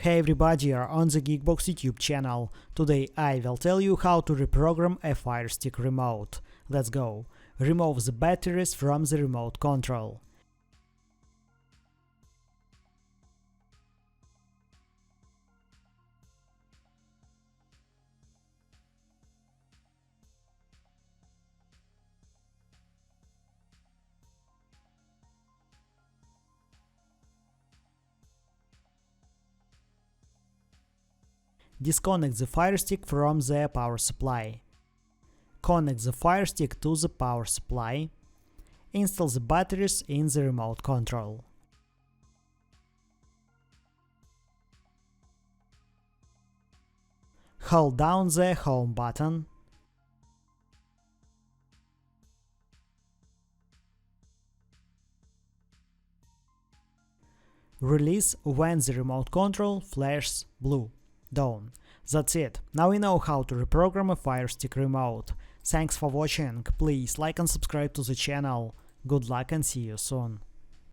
Hey everybody, you're on the GeekBox YouTube channel. Today I will tell you how to reprogram a Firestick remote. Let's go. Remove the batteries from the remote control. Disconnect the Firestick from the power supply. Connect the Firestick to the power supply. Install the batteries in the remote control. Hold down the Home button. Release when the remote control flashes blue. Done. That's it. Now we know how to reprogram a Firestick remote. Thanks for watching. Please like and subscribe to the channel. Good luck and see you soon.